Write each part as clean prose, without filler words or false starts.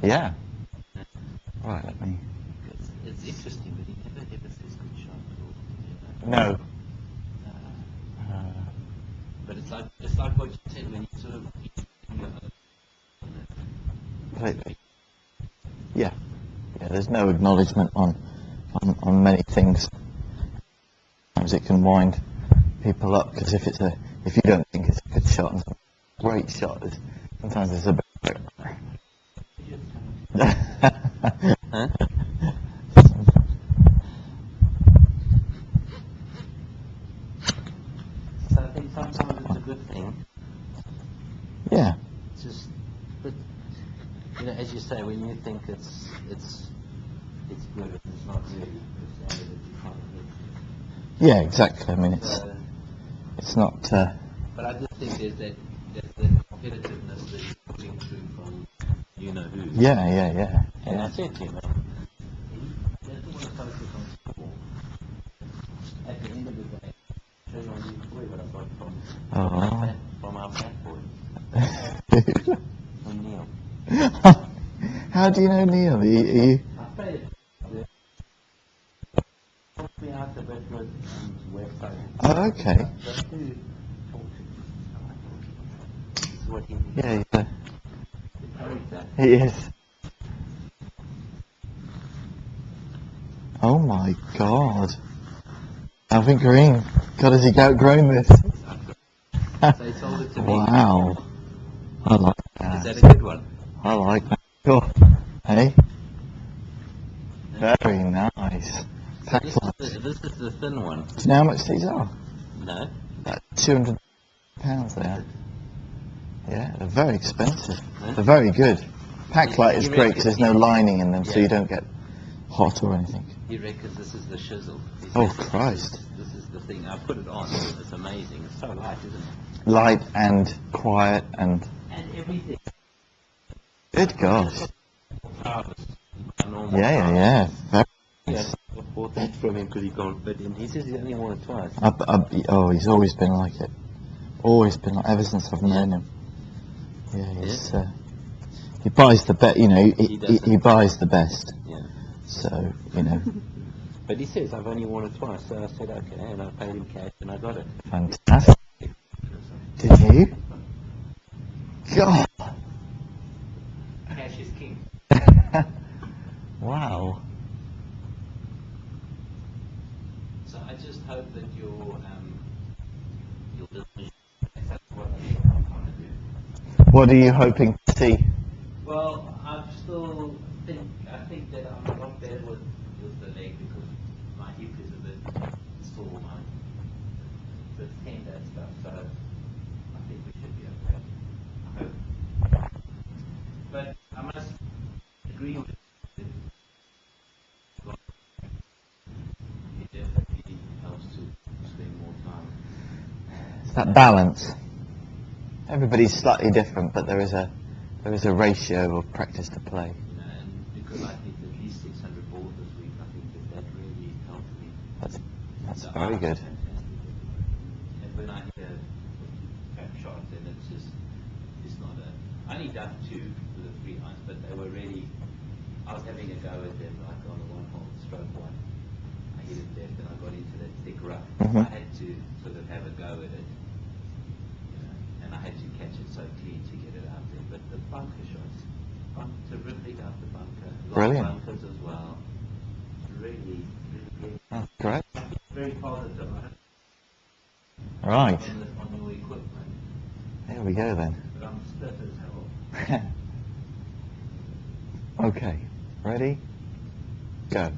Yeah. Right, let me... It's interesting, but he never ever says good shot or, No. But it's like what you said when you sort of Completely. Yeah. Yeah, there's no acknowledgement on many things. Sometimes it can wind people up, because if you don't think it's a good shot and it's a great shot, sometimes it's a bit... Huh? So I think sometimes it's a good thing. Yeah. It's just, but as you say, when you think it's good, it's not really the standard that you can't hit. Yeah, exactly. I mean, it's not... But I just think there's that competitiveness that is putting through from who. Yeah. And I said to him, he doesn't want to focus on sport. At the end of the day, show you on the boy what I got from our fat boy. From Neil. How do you know Neil? I played it. Helped me out a bit with website. Oh, okay. Just to talk to this is what he Yeah, the character. he is. Oh my God. Alvin Green. God, has he outgrown this? So he sold it to me. Wow. I like that. Is that a good one? I like that. Cool. Hey? Very nice. So this is the thin one. Do you know how much these are? No. About £200 they are. Yeah, they're very expensive. They're very good. Pack light is great because there's no lining in them, so you don't get hot or anything. He reckons this is the shizzle. Oh, Christ. This is the thing. I put it on. It's amazing. It's so light, isn't it? Light and quiet and... And everything. Good gosh. Normal Yeah. Very nice. I bought that from him because he can't fit in. He says he's only worn it twice. He's always been like it. Always been like, ever since I've known him. Yeah, he buys the best, he buys the best. Yeah. So, But he says, I've only worn it twice, so I said, okay, and I paid him cash, and I got it. Fantastic. Did you? God. Cash is king. Wow. So I just hope that your business, that's what I'm trying to do. What are you hoping to see? Well, I think that I'm a lot better with the leg because my hip is a bit sore, a bit tender and stuff, so I think we should be okay. I hope. But I must agree with you. It definitely helps to spend more time. It's that balance. Everybody's slightly different, but there is a ratio of practice to play. And because I hit at least 600 balls this week, I think that really helped me. That's very good. And when I hit a crap shot, then it's not I only done 2 with the 3 irons, but they were really, I was having a go at them like on the 1 hole, stroke 1. I hit it left and I got into that thick rough. I had to sort of have a go at it. And I had to catch it so clean to get it out there. But the bunker shots, terrific out the bunker. Brilliant. Bunkers as well. Really. Oh, great. Very positive. Right. On your equipment. There we go then. But I'm stiff as hell. Okay. Ready? Go.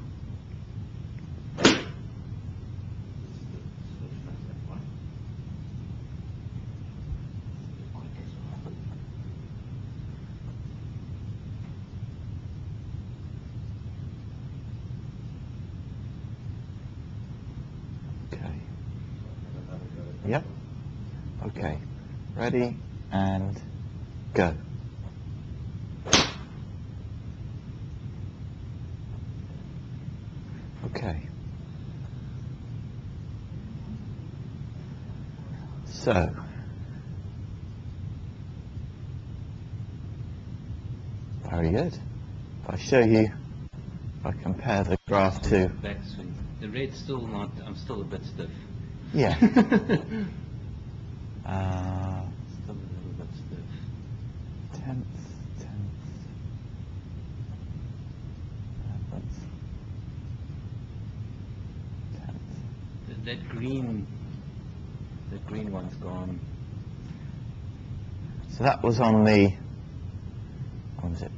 Yep. Okay. Ready and go. Okay. So, Very good. If I show you, if I compare the graph to, Backswing. The red's still not, I'm still a bit stiff. yeah, Still a little bit stiff. tenth, 11th, 10th. That green one's gone. So that was on the, what was it,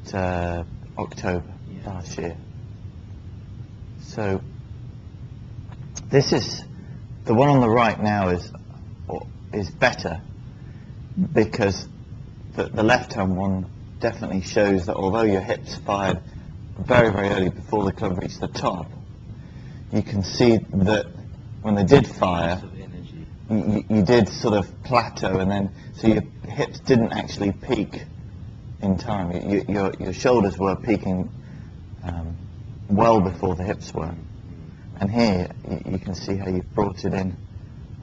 October Yeah. last year. So this is, the one on the right now is better because the left-hand one definitely shows that although your hips fired very, very early before the club reached the top, you can see that when they did fire, Lots of energy. you did sort of plateau, and then so your hips didn't actually peak in time. Your shoulders were peaking well before the hips were, and here you can see how you've brought it in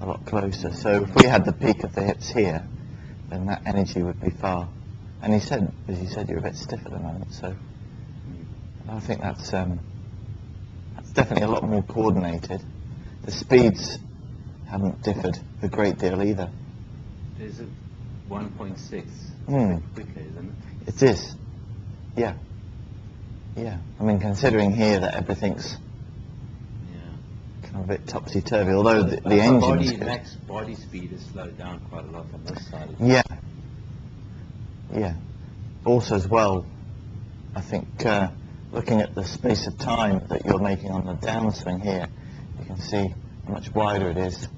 a lot closer. So if we had the peak of the hips here, then that energy would be far. And he said, as you said, you're a bit stiff at the moment, so I think that's definitely a lot more coordinated. The speeds haven't differed a great deal either. There's a 1.6. It's a Hmm. bit quicker, isn't it? It is, yeah. Yeah, I mean, considering here that everything's Yeah. kind of a bit topsy-turvy, although the But engine's good. max body speed is slowed down quite a lot on this side. Yeah. Yeah. Also as well, I think looking at the space of time that you're making on the downswing here, you can see how much wider it is.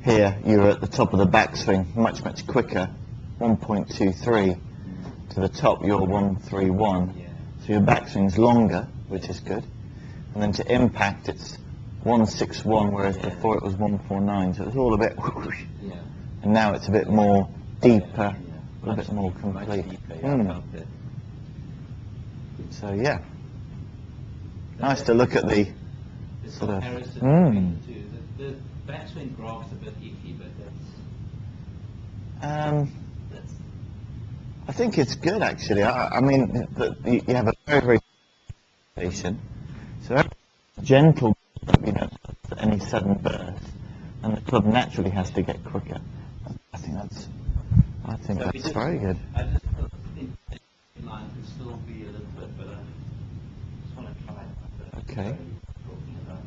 Here, you're at the top of the backswing, much, much quicker, 1.23. To the top, you're 131. Yeah. So your backswing's longer, which is good. And then to impact, it's 161, whereas Yeah. before it was 149. So it's all a bit, Yeah. and now it's a bit more deeper, Yeah. a little bit more Much complete. deeper, yeah, I felt that. So yeah, nice to look at the The sort of. comparison between the two. The backswing graph's a bit iffy, but that's I think it's good actually. I mean, you have a very, very station, so very gentle, you know, any sudden burst, and the club naturally has to get quicker. I think that's So we just- very good. I just think the line could still be a little bit better. Just want to try it. Okay. Talking about.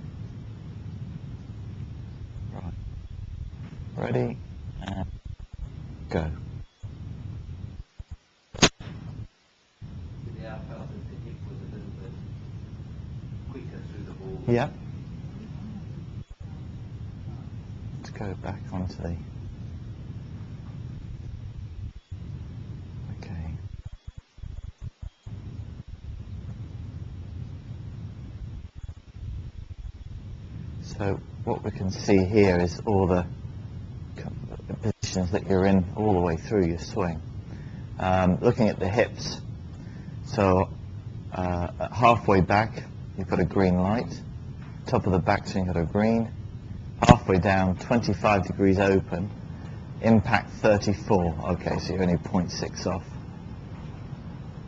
Right. Ready, and go. Yeah, I felt that the hip was a little bit quicker through the ball. Yeah. Let's go back onto the. Okay. So what we can see here is all the positions that you're in all the way through your swing. Looking at the hips, so halfway back you've got a green light, top of the backswing got a green, halfway down 25 degrees open, impact 34. Okay, so you're only 0.6 off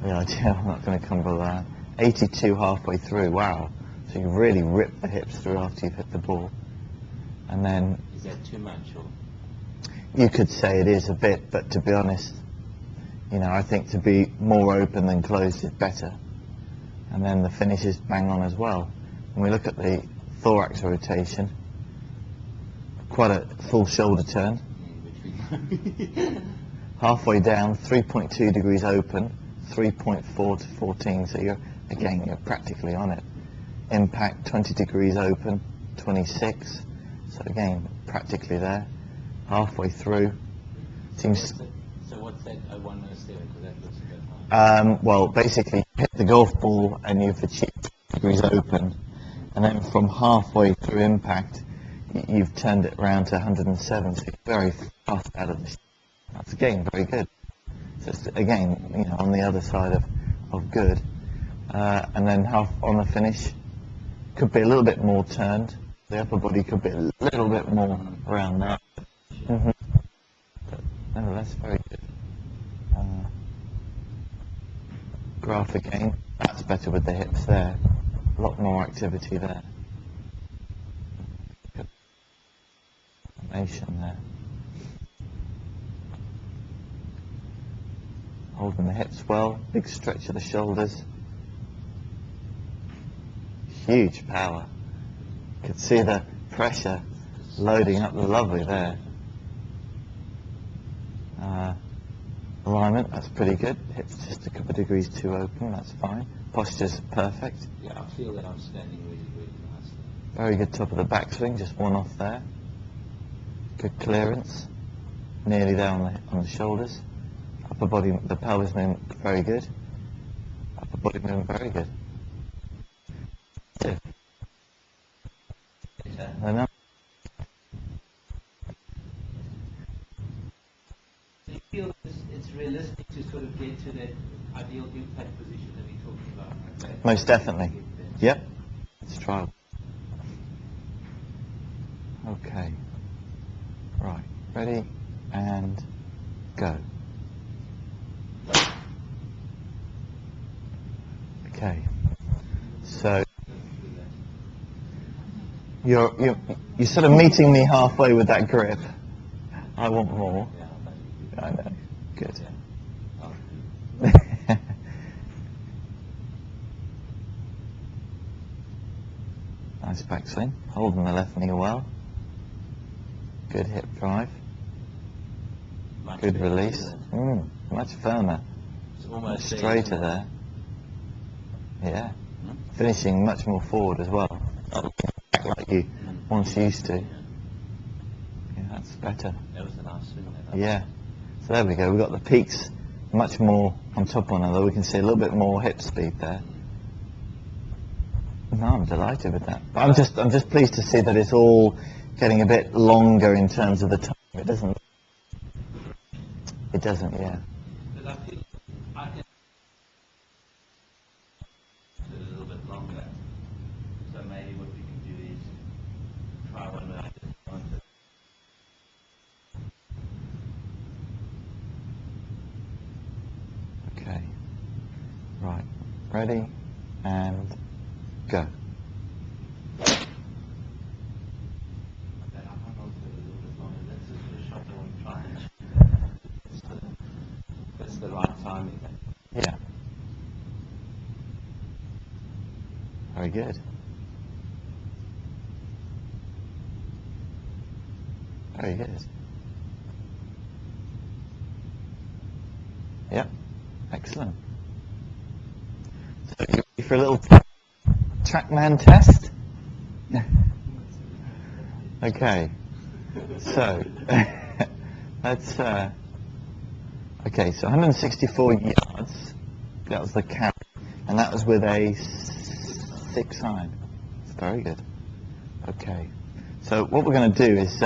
the idea. I'm not going to come below that. 82 halfway through. Wow. So you really rip the hips through after you've hit the ball. And then Is that too much? Or? you could say it is a bit, but to be honest, you know, I think to be more open than closed is better. And then the finish is bang on as well. When we look at the thorax rotation, quite a full shoulder turn. Halfway down, 3.2 degrees open, 3.4 to 14. So you're practically on it. Impact 20 degrees open, 26. So again, practically there. Halfway through. Seems. So what's that 107? Because that looks a bit high. Well, basically, you hit the golf ball and you've achieved 20 degrees open, and then from halfway through impact, you've turned it around to 107. So you're very fast out of the. That's again very good. So it's, again, you know, on the other side of good. And then half on the finish, could be a little bit more turned. The upper body could be a little bit more around that. Mm-hmm. But nevertheless, very good. graph again. That's better with the hips there. A lot more activity there. Formation there. Holding the hips well. Big stretch of the shoulders. Huge power. You can see the pressure loading up lovely there. Alignment, that's pretty good. Hips just a couple of degrees too open, that's fine. Posture's perfect. Yeah, I feel that I'm standing really, really nicely. Very good top of the backswing, just one off there. Good clearance. Nearly there on the shoulders. Upper body, the pelvis movement, very good. Upper body movement, very good. Two. And then Do you feel it's realistic to sort of get to that ideal impact position that we're talking about? Okay? most definitely. Yep. Let's try. Okay. Right. Ready and go. Okay. So you're sort of meeting me halfway with that grip. I want more. I know. Good. Nice backswing. Holding the left knee well. Good hip drive. Good release. Much firmer. It's almost straighter there. Yeah. Finishing much more forward as well. Not back like you once used to. Yeah, that's better. That was a nice swing. Yeah. So there we go. We've got the peaks much more on top one another. We can see a little bit more hip speed there. No, I'm delighted with that. But I'm just pleased to see that it's all getting a bit longer in terms of the time. It doesn't, yeah. But I feel I can do it a little bit longer. So maybe what we can do is try one where I just want to. Okay. Right. Ready and go. Okay, I'm going to do it a little bit longer. That's just a shot I want to try and that's the right timing. Yeah. Very good. Very good. Yep. Excellent. So you ready for a little Trackman test? Okay. So let's. Okay. So 164 yards. That was the carry, and that was with a 6 iron. It's very good. Okay. So what we're going to do is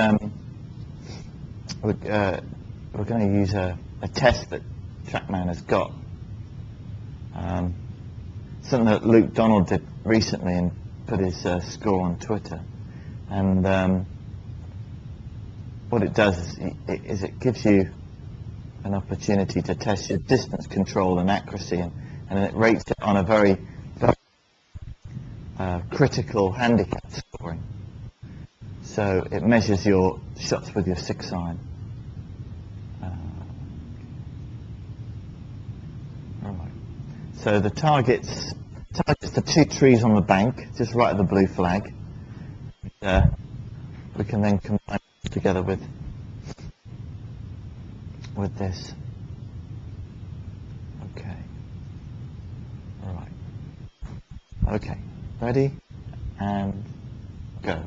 we're going to use a test that Trackman has got. Something that Luke Donald did recently and put his score on Twitter. And what it does is it gives you an opportunity to test your distance control and accuracy, and it rates it on a very, very critical handicap scoring. So it measures your shots with your 6 iron. Alright. So the target's the 2 trees on the bank, just right at the blue flag. We can then combine it together with this. Okay. Alright. Okay. Ready and go.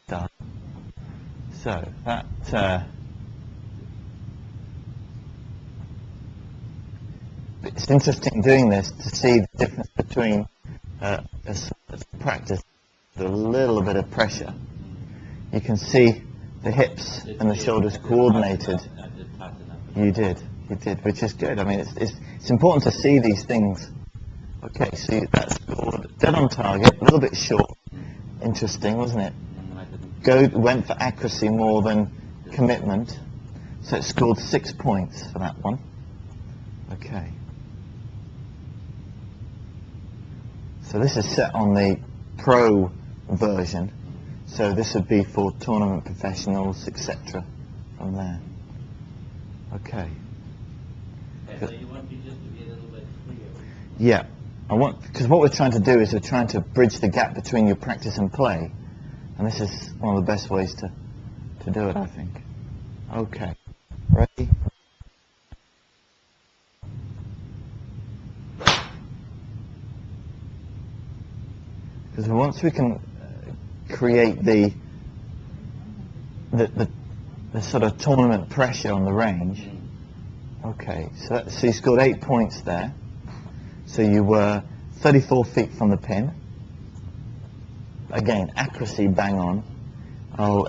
Done. So that it's interesting doing this to see the difference between as practice with a little bit of pressure. You can see the hips and the shoulders coordinated. You did, which is good. I mean, it's important to see these things. Okay, so that's dead on target, a little bit short. interesting, wasn't it? I didn't. Went for accuracy more than commitment. So it scored 6 points for that one. Okay. So this is set on the pro version. So this would be for tournament professionals, etc. from there. Okay. So you want me just to be a little bit clear? Yeah. Because what we're trying to do is we're trying to bridge the gap between your practice and play. And this is one of the best ways to do it, I think. Okay. Ready? Because once we can create the sort of tournament pressure on the range. Okay, so you scored 8 points there. So you were 34 feet from the pin. Again, accuracy bang on.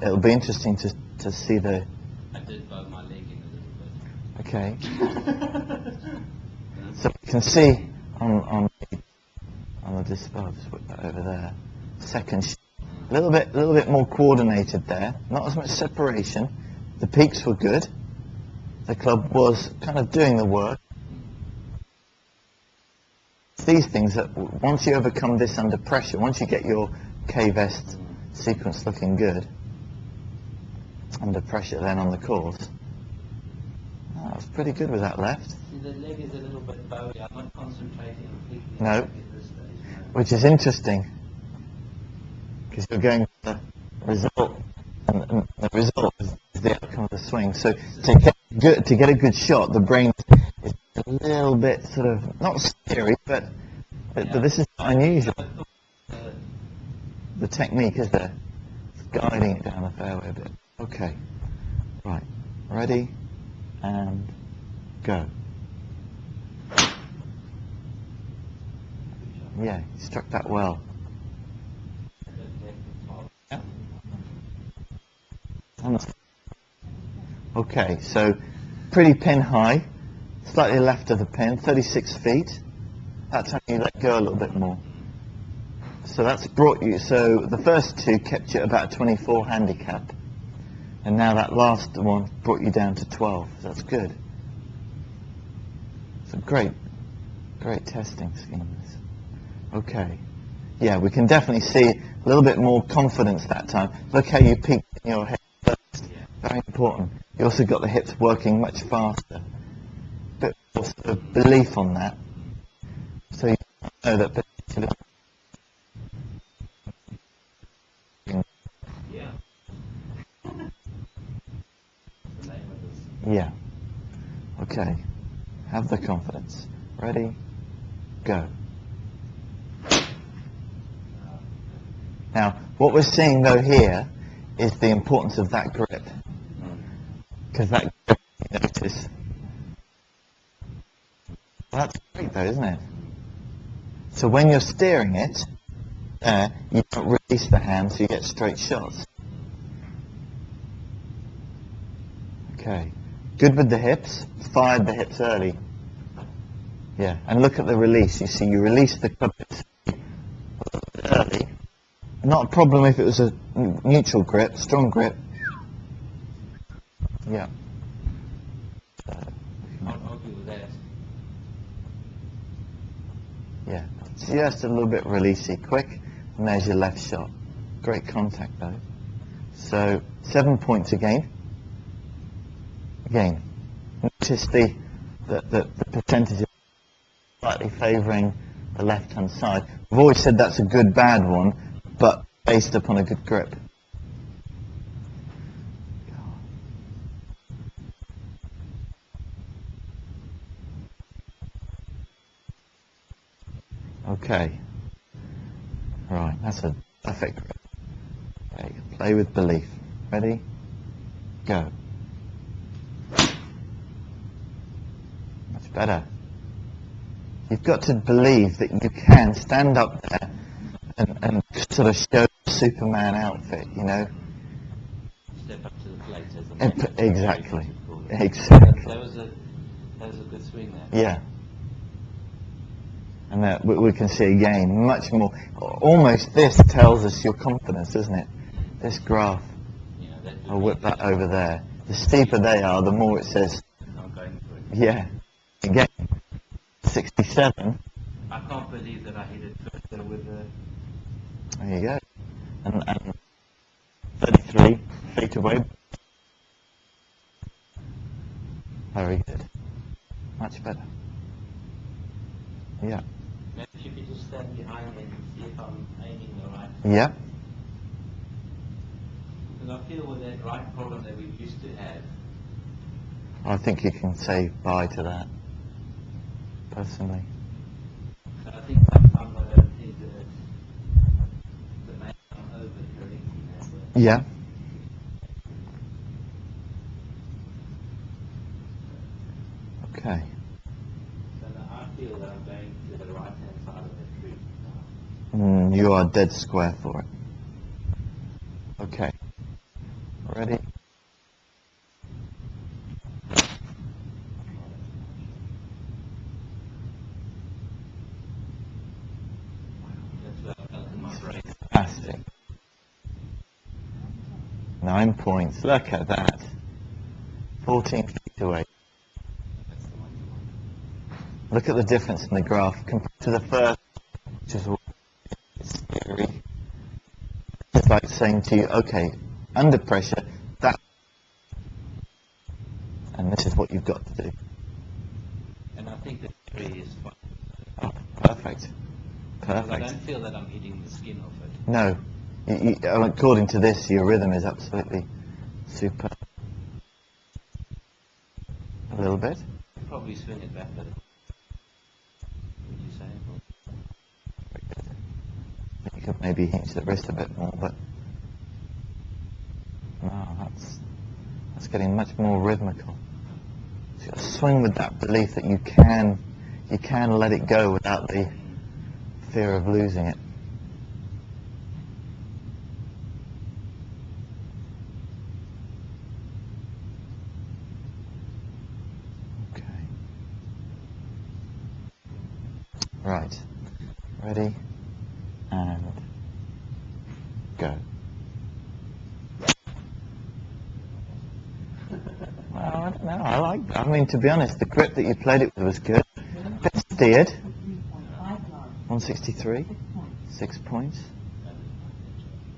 It'll be interesting to see the... I did bug my leg in a little bit. Okay. So you can see on the display, I'll just put that over there. Second shot. A little bit more coordinated there. Not as much separation. The peaks were good. The club was kind of doing the work. These things that once you overcome this under pressure, once you get your K-vest sequence looking good under pressure then on the course, that was pretty good with that left. See, the leg is a little bit bowy. I'm not concentrating completely No. at this stage. No. Which is interesting because you're going for the result, and the result is the outcome of the swing. So to get a good shot, the brain is a little bit sort of not scary, but this is not unusual. The technique is there, it's guiding it down the fairway a bit. Okay, right, ready, and go. Yeah, you struck that well. Yeah. Okay, so pretty pin high, slightly left of the pin, 36 feet. That time you let go a little bit more. So that's brought you, so the first two kept you at about 24 handicap. And now that last one brought you down to 12. That's good. It's a great testing scheme. Okay. Yeah, we can definitely see a little bit more confidence that time. Look how you peaked in your head first. Very important. You also got the hips working much faster. A bit more sort of belief on that. So you know that particularly. Yeah. Okay. Have the confidence. Ready? Go. Now, what we're seeing though here is the importance of that grip. Because that grip, you notice. Well, that's great though, isn't it? So when you're steering it, you don't release the hand so you get straight shots. Okay. Good with the hips. Fired the hips early. Yeah. And look at the release. You see, you release the club hips early. Not a problem if it was a neutral grip, strong grip. Yeah. I'll do that. Yeah. Just a little bit releasey, quick. And there's your left shot. Great contact though. So 7 points again. Again, notice the percentage slightly favouring the left-hand side. We've always said that's a good bad one, but based upon a good grip. Okay. Right, that's a perfect grip. Okay, play with belief. Ready? Go. Much better. You've got to believe that you can stand up there and sort of show the Superman outfit, you know? Step up to the plate as a Exactly. That Exactly. was a good swing there. Yeah. And that we can see again much more. Almost this tells us your confidence, doesn't it? This graph. You know, that would I'll whip mean that over there. The steeper they are, the more it says, I'm going for it. yeah. Again, 67. I can't believe that I hit it further with a... There you go. And 33 feet away. Very good. Much better. Yeah. Maybe if you could just stand behind me and see if I'm aiming the right. Yeah. Because I feel with that right problem that we used to have, I think you can say bye to that, personally. so I think sometimes I don't think that maybe I'm over-correcting that. But Yeah. Okay. so that I feel that I'm going to the right-hand side of the tree. You are dead square for it. Okay. Ready? That's what I felt in my brain. Fantastic. 9 points. Look at that. 14 feet away. That's the one you want. Look at the difference in the graph compared to the first, which is it's theory. It's like saying to you, okay, under pressure, that, and this is what you've got to do. And I think the tree is fine. Oh, perfect. Because I Perfect. don't feel that I'm hitting the skin off it. No, according to this, your rhythm is absolutely super. A little bit. Probably swing it back a little. Would you say? You could maybe hinge the wrist a bit more, but no, that's getting much more rhythmical. So you got to swing with that belief that you can let it go without the fear of losing it. Okay. Right. Ready? And go. Well, I don't know. I like that. I mean, to be honest, the grip that you played it with was good. Bit steered. 163. 6 points.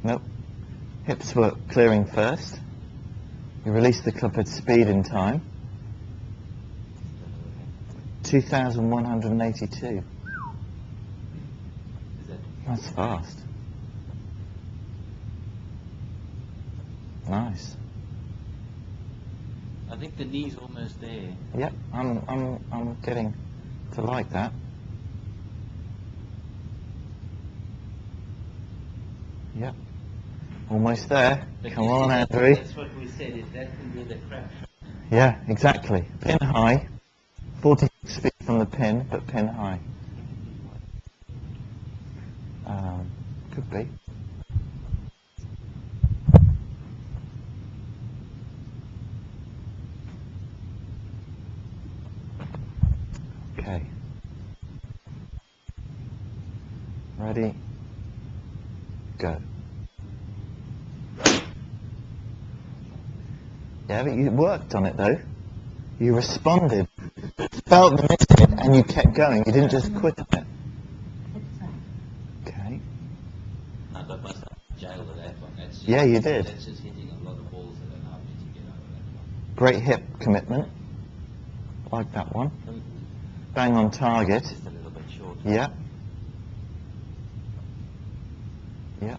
Nope. Hips were clearing first. You released the club at speed in time. 2,182. Is that That's fast. Nice. I think the knee's almost there. Yep, I'm getting to like that. Yep. Almost there. But Come you on, see, Andrew. That's what we said. If that can be the crack. Yeah, exactly. Pin high. 46 feet from the pin, but pin high. Could be. Okay. Ready? Go. Yeah, but you worked on it though. You responded, felt the misfit, and you kept going. You didn't just quit on it. Okay. I got myself jailed with that one. That's just, Yeah, you did. That's just hitting a lot of balls that are now to get out of that one. Great hip commitment. Like that one. Bang on target. Just a little bit short. Yeah. Yeah.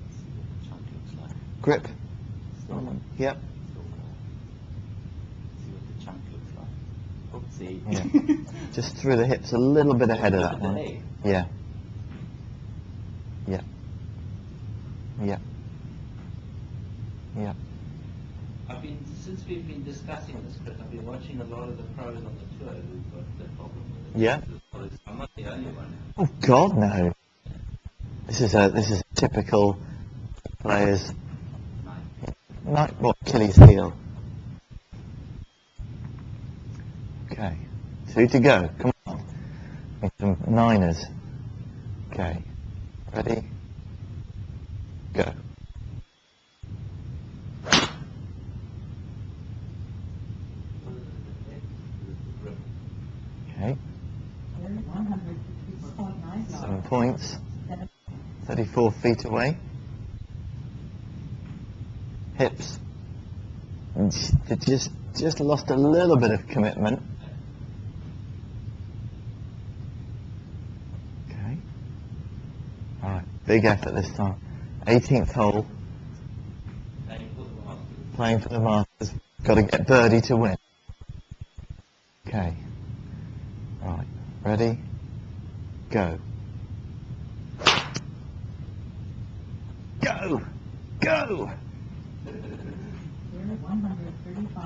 See what the chunk looks like. Grip. Still, Yep. still more. See what the chunk looks like. Oopsie. Yeah. Just through the hips a little bit ahead of Look that at the one. leg. Yeah. Yeah. Yeah. Yeah. Since we've been discussing this, Chris, I've been watching a lot of the pros on the tour who've got the problem with it. Yeah. I'm not the only one. Oh God, no. This is a typical player's Achilles heel. Okay, 2 to go. Come on. Some niners. Okay. Ready? Go. Okay. 7 points. 34 feet away. Hips. They just lost a little bit of commitment. Okay. Alright, big effort this time. 18th hole. Playing for the Masters. Got to get birdie to win. Okay. Right. Ready? Go. Go! Go!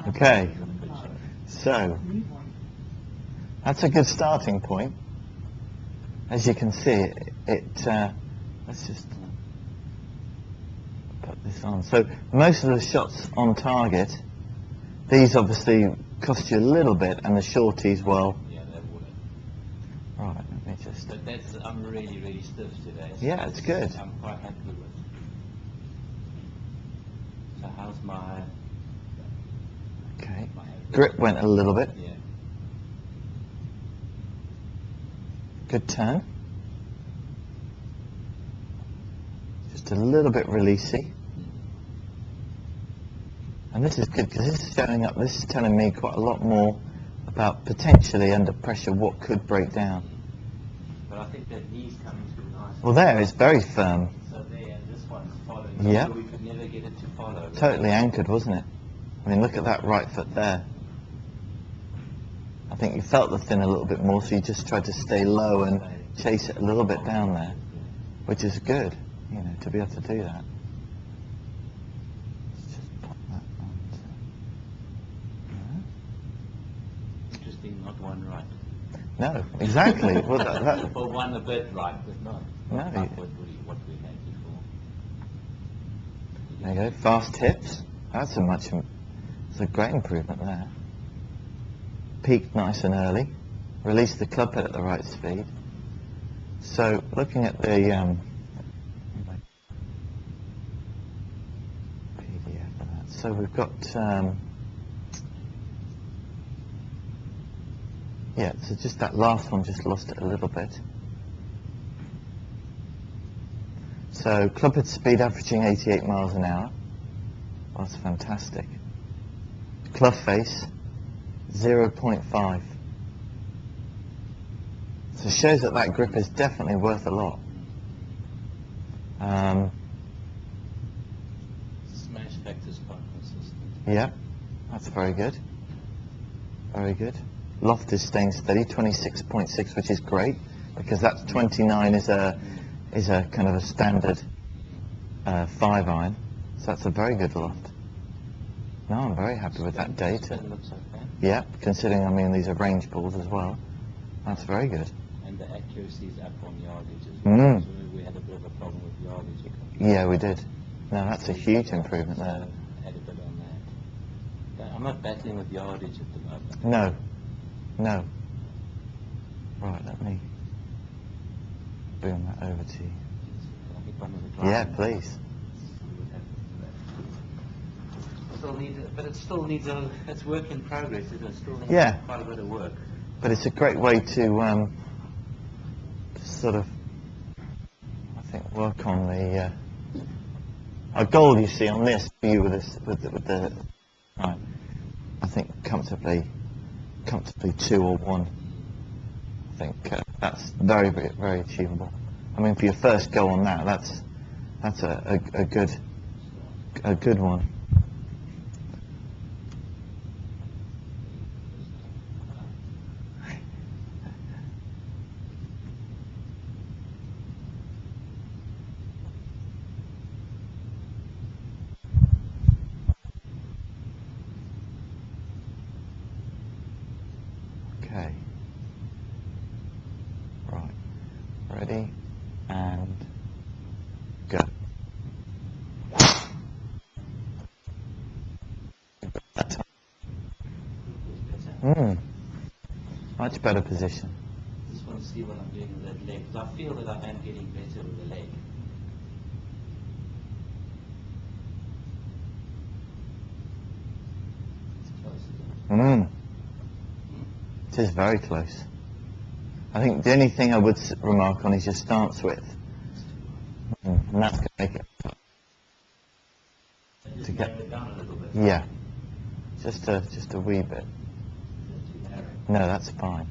Okay. So, that's a good starting point. As you can see, let's just put this on. So, most of the shots on target, these obviously cost you a little bit, and the shorties, well... Yeah, that would. Right, let me just... But I'm really, really stiff today. So yeah, it's good. I'm quite happy with it. So how's my... Okay. Grip went a little bit. Yeah. Good turn. Just a little bit releasey. And this is good because this is showing up, this is telling me quite a lot more about potentially under pressure what could break down. But I think that knee's coming through nice. Well, there, it's very firm. So there, and this one's following. Yeah. So we could never get it to follow. Right? Totally anchored, wasn't it? I mean, look at that right foot there. I think you felt the fin a little bit more, so you just tried to stay low and chase it a little bit down there, which is good, you know, to be able to do that. Let's just pop that on. Interesting, not one right. No, exactly. Well, that Or one a bit right, but not No. like what we had before. there you go. Fast hips. That's it's a great improvement there. Peaked nice and early. Released the club head at the right speed. So looking at the PDF of that. So we've got yeah. So just that last one just lost it a little bit. So club head speed averaging 88 miles an hour. Well, that's fantastic. Club face 0.5. So it shows that that grip is definitely worth a lot. Smash factor's quite consistent. Yeah, that's very good. Very good. Loft is staying steady, 26.6, which is great because that's 29 is a kind of a standard 5-iron. So that's a very good loft. No, I'm very happy with that data. It looks okay. Yeah, considering, I mean, these are range balls as well. That's very good. And the accuracy is up on yardage as well. So we had a bit of a problem with yardage. Yeah, we did. No, that's a huge improvement there. Had a bit on that. But I'm not battling with yardage at the moment. No. No. Right, let me boom that over to you. I think one of the Yeah, drivers- please. But it still needs it's work in progress, isn't it? Still needs Yeah. quite a bit of work. But it's a great way to sort of, I think, work on the a goal you see on this for you with the right. I think comfortably 2 or 1. I think that's very, very, very achievable. I mean, for your first go on that, that's a good one. Okay. Right. Ready and go. Much better position. This one seems see what I'm doing with that leg, because I feel that I am getting better with the leg. It's close, isn't it? It is very close. I think the only thing I would remark on is your stance width. And that's going to make it. Just narrow it down a little bit. Yeah. Just a wee bit. Is that too narrow? No, that's fine.